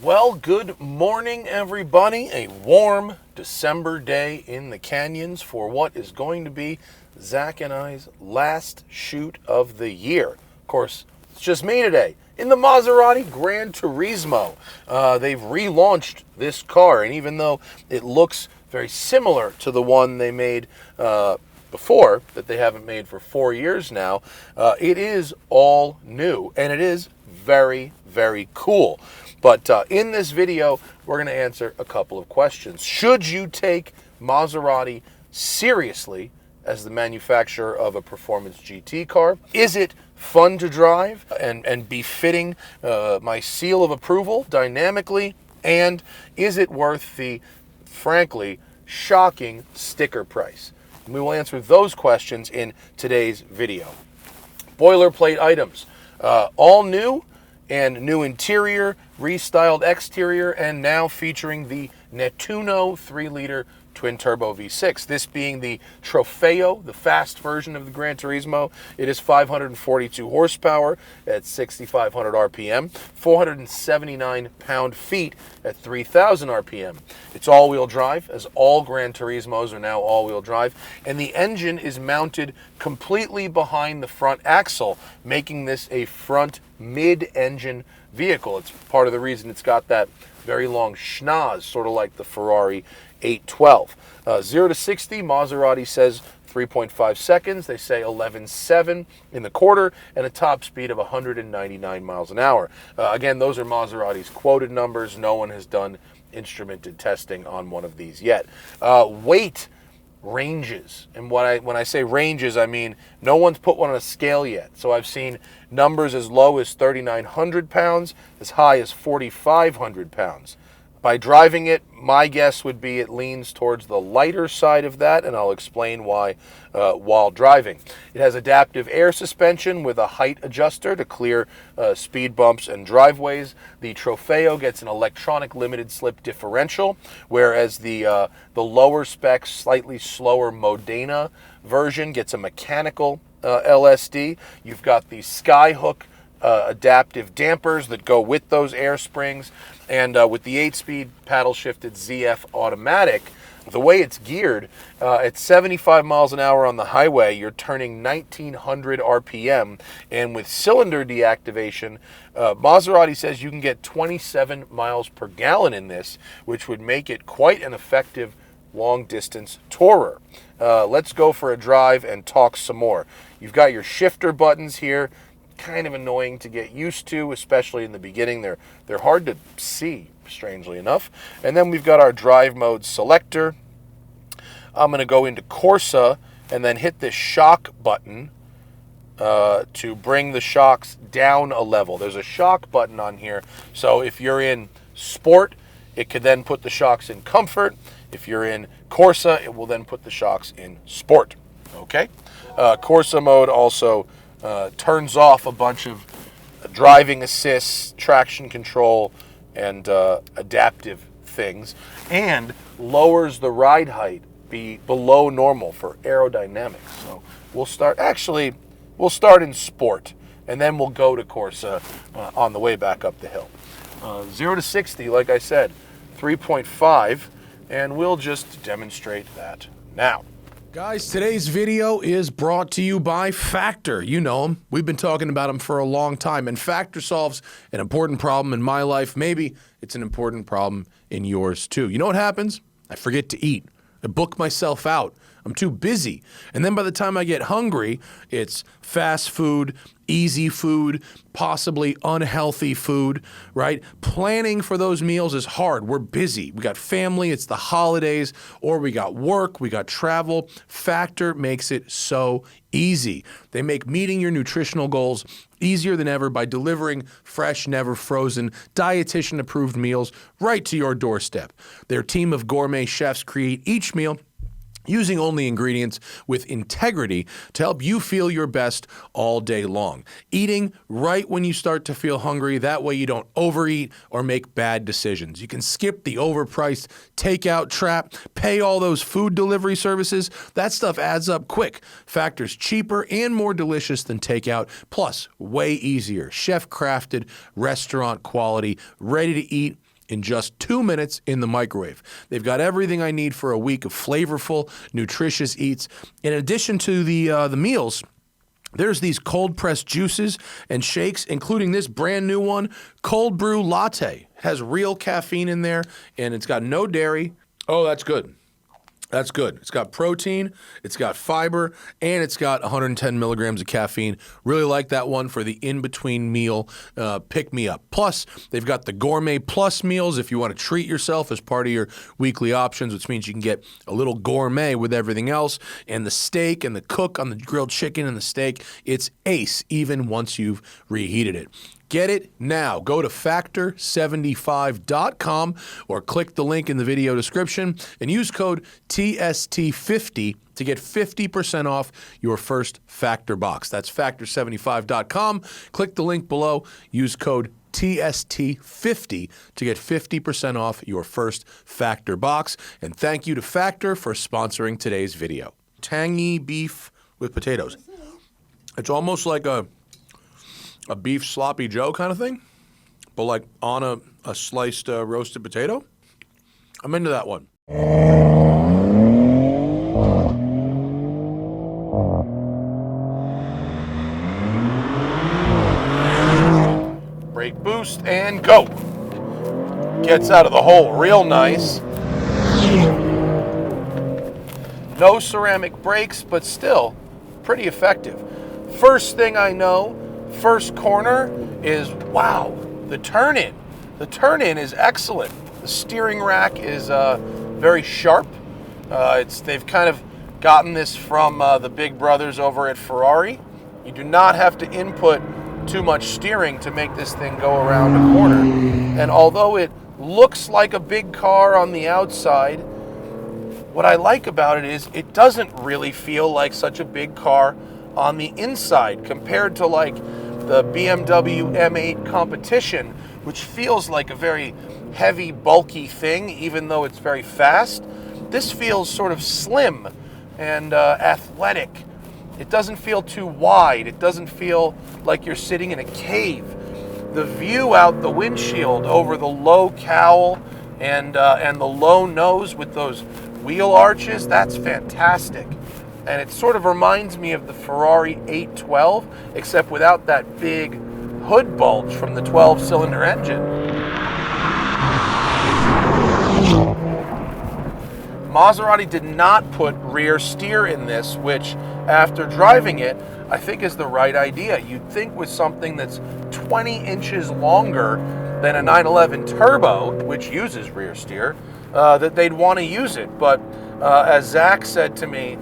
Well, good morning, everybody. A warm December day in the canyons for what is going to be Zach and I's last shoot of the year. Of course, it's just me today in the Maserati GranTurismo. They've relaunched this car, and even though it looks very similar to the one they made before, that they haven't made for 4 years now, it is all new, and it is very, very cool. But in this video, we're going to answer a couple of questions. Should you take Maserati seriously as the manufacturer of a performance GT car? Is it fun to drive and befitting my seal of approval dynamically? And is it worth the, frankly, shocking sticker price? We will answer those questions in today's video. Boilerplate items, all new and new interior, restyled exterior, and now featuring the Nettuno 3-liter twin-turbo V6. This being the Trofeo, the fast version of the Gran Turismo. It is 542 horsepower at 6,500 RPM, 479 pound-feet at 3,000 RPM. It's all-wheel drive, as all Gran Turismos are now all-wheel drive, and the engine is mounted completely behind the front axle, making this a front mid-engine vehicle. It's part of the reason it's got that very long schnoz, sort of like the Ferrari 812. 0 to 60, Maserati says 3.5 seconds. They say 11.7 in the quarter, and a top speed of 199 miles an hour. Again, those are Maserati's quoted numbers. No one has done instrumented testing on one of these yet. Weight ranges, and when I say ranges, I mean no one's put one on a scale yet. So I've seen numbers as low as 3,900 pounds, as high as 4,500 pounds. By driving it, my guess would be it leans towards the lighter side of that, and I'll explain why while driving. It has adaptive air suspension with a height adjuster to clear speed bumps and driveways. The Trofeo gets an electronic limited slip differential, whereas the lower spec, slightly slower Modena version gets a mechanical LSD. You've got the Skyhook adaptive dampers that go with those air springs, and with the 8-speed paddle shifted ZF automatic, the way it's geared, at 75 miles an hour on the highway, you're turning 1900 RPM, and with cylinder deactivation, Maserati says you can get 27 miles per gallon in this, which would make it quite an effective long-distance tourer. Let's go for a drive and talk some more. You've got your shifter buttons here. Kind of annoying to get used to, especially in the beginning. They're hard to see, strangely enough. And then we've got our drive mode selector. I'm going to go into Corsa and then hit this shock button to bring the shocks down a level. There's a shock button on here, so if you're in Sport, it could then put the shocks in Comfort. If you're in Corsa, it will then put the shocks in Sport. Okay? Corsa mode also turns off a bunch of driving assists, traction control, and adaptive things, and lowers the ride height below normal for aerodynamics. So we'll start in Sport, and then we'll go to Corsa on the way back up the hill. 0 to 60, like I said, 3.5, and we'll just demonstrate that now. Guys, today's video is brought to you by Factor. You know them. We've been talking about them for a long time, and Factor solves an important problem in my life. Maybe it's an important problem in yours too. You know what happens? I forget to eat. I book myself out. I'm too busy. And then by the time I get hungry, it's fast food, easy food, possibly unhealthy food, right? Planning for those meals is hard. We're busy. We got family, it's the holidays, or we got work, we got travel. Factor makes it so easy. They make meeting your nutritional goals easier than ever by delivering fresh, never frozen, dietitian-approved meals right to your doorstep. Their team of gourmet chefs create each meal using only ingredients with integrity to help you feel your best all day long. Eating right when you start to feel hungry, that way you don't overeat or make bad decisions. You can skip the overpriced takeout trap, pay all those food delivery services. That stuff adds up quick. Factor's cheaper and more delicious than takeout, plus way easier. Chef-crafted, restaurant quality, ready to eat in just 2 minutes in the microwave. They've got everything I need for a week of flavorful, nutritious eats. In addition to the meals, there's these cold-pressed juices and shakes, including this brand new one, Cold Brew Latte. It has real caffeine in there, and it's got no dairy. Oh, that's good. That's good. It's got protein, it's got fiber, and it's got 110 milligrams of caffeine. Really like that one for the in-between meal pick-me-up. Plus, they've got the Gourmet Plus meals if you want to treat yourself as part of your weekly options, which means you can get a little gourmet with everything else. And the steak and the cook on the grilled chicken and the steak, it's ace even once you've reheated it. Get it now. Go to factor75.com or click the link in the video description and use code TST50 to get 50% off your first Factor box. That's factor75.com. Click the link below. Use code TST50 to get 50% off your first Factor box. And thank you to Factor for sponsoring today's video. Tangy beef with potatoes. It's almost like a beef sloppy joe kind of thing, but like on a sliced roasted potato. I'm into that one. Brake boost and go. Gets out of the hole real nice. No ceramic brakes, but still pretty effective. First thing I know, first corner is, wow, the turn-in. The turn-in is excellent. The steering rack is very sharp. They've kind of gotten this from the big brothers over at Ferrari. You do not have to input too much steering to make this thing go around a corner. And although it looks like a big car on the outside, what I like about it is it doesn't really feel like such a big car on the inside compared to like the BMW M8 Competition, which feels like a very heavy, bulky thing, even though it's very fast. This feels sort of slim and athletic. It doesn't feel too wide. It doesn't feel like you're sitting in a cave. The view out the windshield over the low cowl and the low nose with those wheel arches, that's fantastic. And it sort of reminds me of the Ferrari 812, except without that big hood bulge from the 12-cylinder engine. Maserati did not put rear steer in this, which, after driving it, I think is the right idea. You'd think with something that's 20 inches longer than a 911 Turbo, which uses rear steer, that they'd want to use it. But as Zach said to me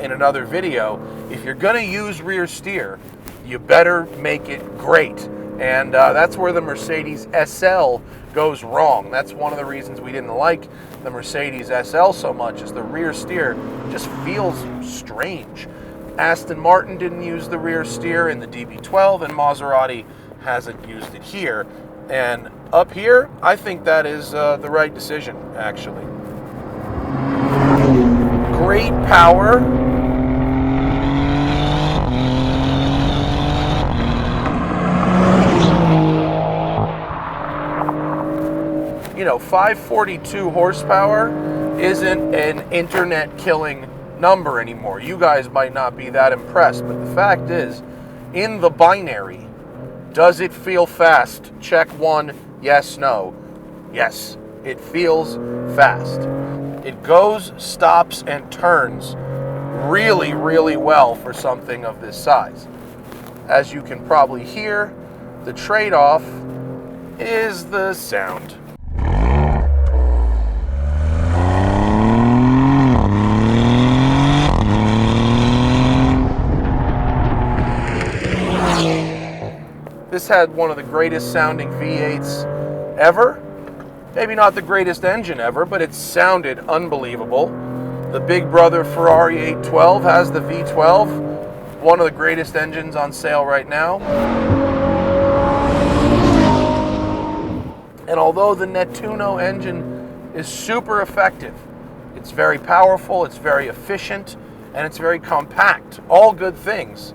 in another video, if you're going to use rear steer, you better make it great. And that's where the Mercedes SL goes wrong. That's one of the reasons we didn't like the Mercedes SL so much, is the rear steer just feels strange. Aston Martin didn't use the rear steer in the DB12, and Maserati hasn't used it here. And up here, I think that is the right decision, actually. Great power. You know, 542 horsepower isn't an internet-killing number anymore. You guys might not be that impressed, but the fact is, in the binary, does it feel fast? Check one, yes, no. Yes, it feels fast. It goes, stops, and turns really, really well for something of this size. As you can probably hear, the trade-off is the sound. This had one of the greatest sounding V8s ever. Maybe not the greatest engine ever, but it sounded unbelievable. The big brother Ferrari 812 has the V12, one of the greatest engines on sale right now. And although the Nettuno engine is super effective, it's very powerful, it's very efficient, and it's very compact. All good things.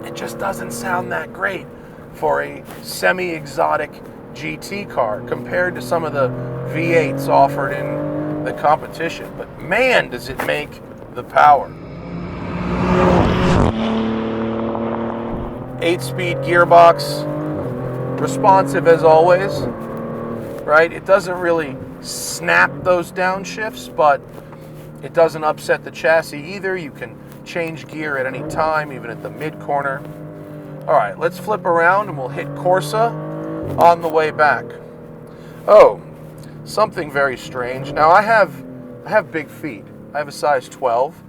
It just doesn't sound that great for a semi-exotic GT car compared to some of the V8s offered in the competition. But man, does it make the power. 8-speed gearbox, responsive as always, right? It doesn't really snap those downshifts, but it doesn't upset the chassis either. You can change gear at any time, even at the mid-corner. All right, let's flip around and we'll hit Corsa on the way back. Oh, something very strange. Now I have big feet. I have a size 12,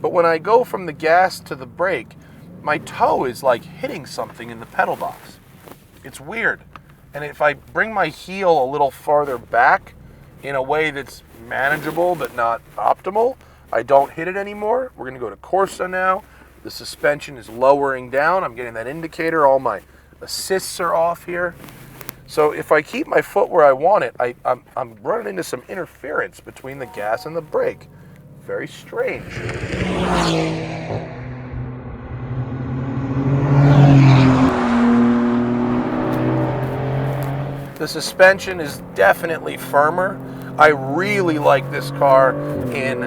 but when I go from the gas to the brake, my toe is like hitting something in the pedal box. It's weird. And if I bring my heel a little farther back in a way that's manageable but not optimal, I don't hit it anymore. We're going to go to Corsa now. The suspension is lowering down. I'm getting that indicator. All my assists are off here. So if I keep my foot where I want it, I'm running into some interference between the gas and the brake. Very strange. The suspension is definitely firmer. I really like this car in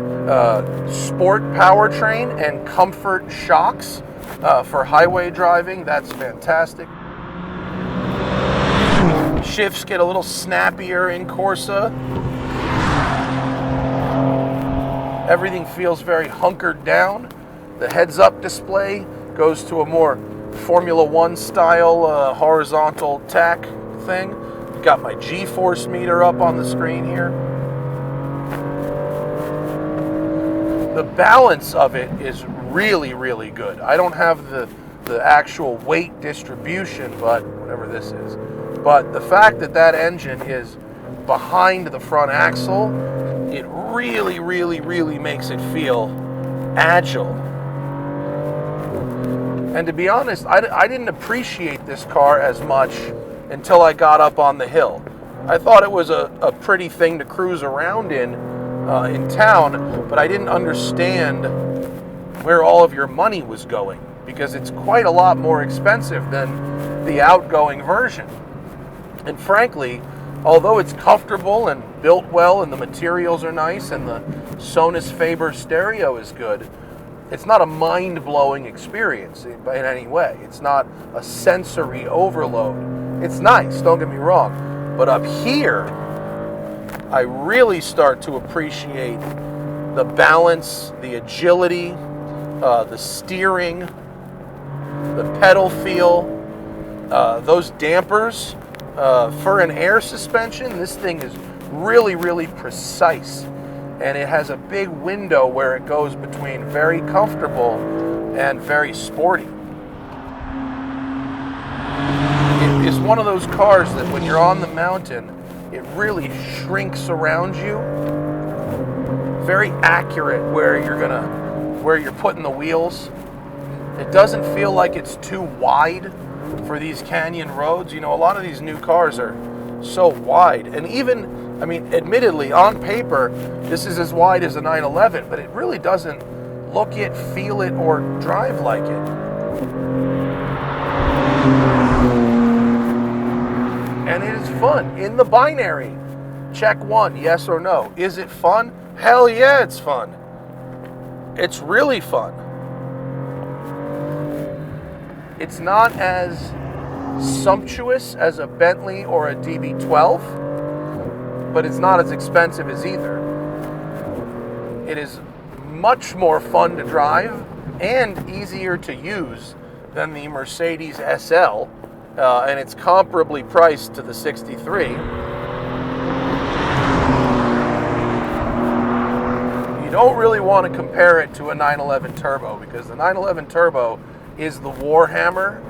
sport powertrain and comfort shocks for highway driving. That's fantastic. Shifts get a little snappier in Corsa. Everything feels very hunkered down. The heads-up display goes to a more Formula One style horizontal tack thing. Got my G-force meter up on the screen here. The balance of it is really, really good. I don't have the actual weight distribution, but whatever this is. But the fact that that engine is behind the front axle, it really, really, really makes it feel agile. And to be honest, I didn't appreciate this car as much until I got up on the hill. I thought it was a pretty thing to cruise around in town, but I didn't understand where all of your money was going, because it's quite a lot more expensive than the outgoing version. And frankly, although it's comfortable and built well and the materials are nice and the Sonus Faber stereo is good, it's not a mind-blowing experience in any way. It's not a sensory overload. It's nice, don't get me wrong, but up here, I really start to appreciate the balance, the agility, the steering, the pedal feel, those dampers. For an air suspension, this thing is really, really precise, and it has a big window where it goes between very comfortable and very sporty. It is one of those cars that when you're on the mountain, it really shrinks around you. Very accurate where you're putting the wheels. It doesn't feel like it's too wide for these canyon roads. You know, a lot of these new cars are so wide, and even, I mean, admittedly, on paper, this is as wide as a 911, but it really doesn't look it, feel it, or drive like it. And it is fun. In the binary, check one, yes or no. Is it fun? Hell yeah, it's fun. It's really fun. It's not as sumptuous as a Bentley or a DB12, but it's not as expensive as either. It is much more fun to drive and easier to use than the Mercedes SL, and it's comparably priced to the 63. You don't really want to compare it to a 911 Turbo, because the 911 Turbo is the Warhammer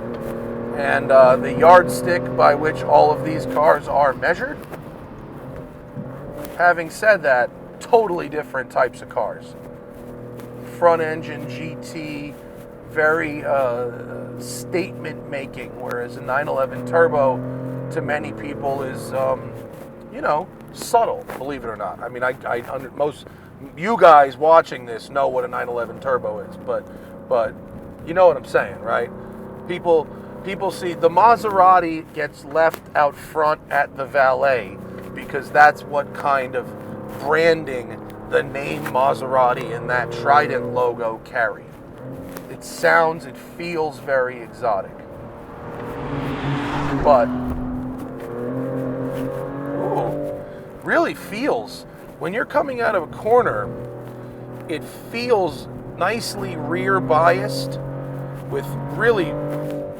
and the yardstick by which all of these cars are measured. Having said that, totally different types of cars. Front engine GT, very statement making, whereas a 911 Turbo to many people is, you know, subtle, believe it or not. I mean, most you guys watching this know what a 911 Turbo is, but you know what I'm saying, right? People people see the Maserati gets left out front at the valet because that's what kind of branding the name Maserati and that Trident logo carry. It feels very exotic. But, ooh, really feels, when you're coming out of a corner, it feels nicely rear biased with really,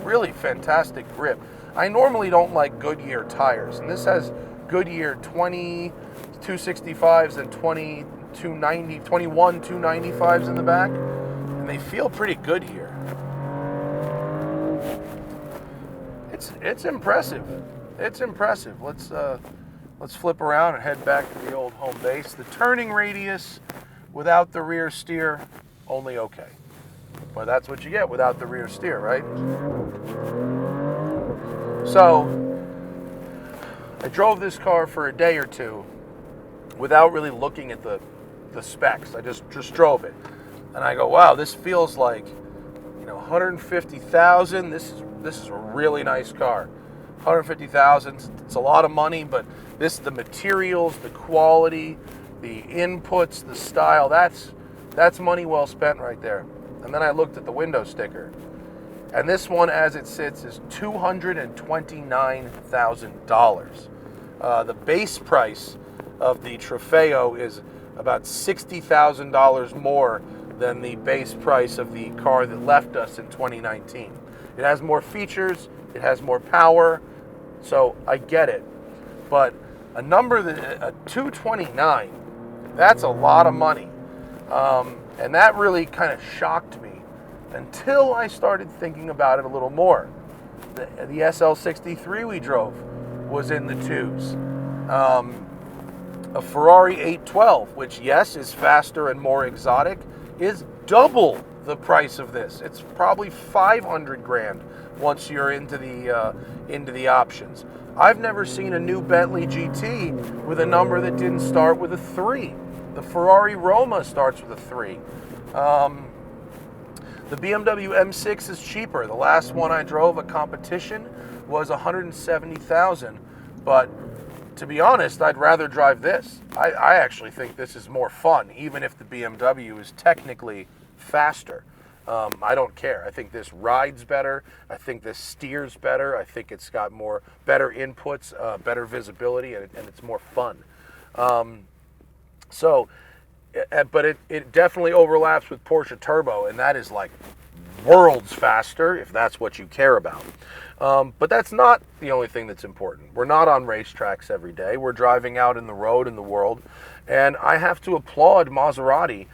really fantastic grip. I normally don't like Goodyear tires, and this has Goodyear 265s and 21 295s in the back, and they feel pretty good here. It's impressive. It's impressive. Let's flip around and head back to the old home base. The turning radius without the rear steer, only okay. Well, that's what you get without the rear steer, right? So, I drove this car for a day or two without really looking at the specs. I just drove it. And I go, wow, this feels like, 150,000. This is a really nice car. 150,000, it's a lot of money, but the materials, the quality, the inputs, the style, that's money well spent right there. And then I looked at the window sticker, and this one as it sits is $229,000. The base price of the Trofeo is about $60,000 more than the base price of the car that left us in 2019. It has more features, it has more power, so I get it. But a number a 229, that's a lot of money. And that really kind of shocked me until I started thinking about it a little more. The SL63 we drove was in the twos. A Ferrari 812, which yes, is faster and more exotic, is double the price of this. It's probably 500 grand once you're into the options. I've never seen a new Bentley GT with a number that didn't start with a 3. The Ferrari Roma starts with a 3. The BMW M6 is cheaper. The last one I drove, a competition, was $170,000. But to be honest, I'd rather drive this. I actually think this is more fun, even if the BMW is technically faster. I don't care. I think this rides better. I think this steers better. I think it's got better inputs, better visibility, and it's more fun. But it definitely overlaps with Porsche Turbo, and that is like worlds faster if that's what you care about. But that's not the only thing that's important. We're not on racetracks every day. We're driving out in the road in the world, and I have to applaud Maserati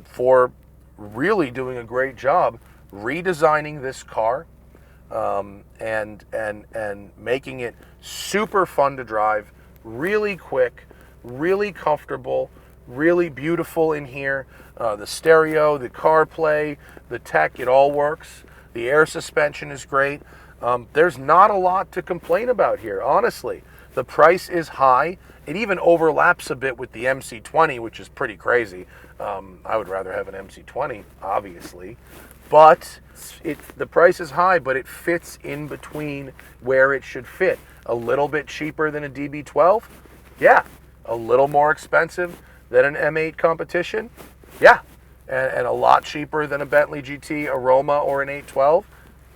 for really doing a great job redesigning this car and making it super fun to drive, really quick, really comfortable, really beautiful in here. The stereo, the CarPlay, the tech, it all works. The air suspension is great. There's not a lot to complain about here, honestly. The price is high. It even overlaps a bit with the MC20, which is pretty crazy. I would rather have an MC20, obviously. But the price is high, but it fits in between where it should fit. A little bit cheaper than a DB12? Yeah. A little more expensive than an M8 competition? Yeah. And a lot cheaper than a Bentley GT, a Roma, or an 812?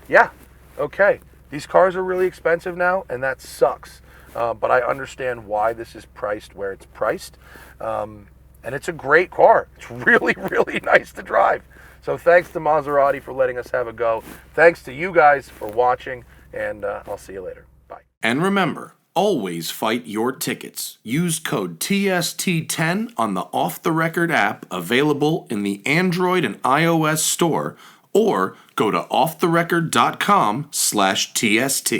Yeah. Okay. These cars are really expensive now, and that sucks. But I understand why this is priced where it's priced. And it's a great car. It's really, really nice to drive. So thanks to Maserati for letting us have a go. Thanks to you guys for watching, and I'll see you later. Bye. And remember, always fight your tickets. Use code TST10 on the Off the Record app available in the Android and iOS store, or go to offtherecord.com/TST.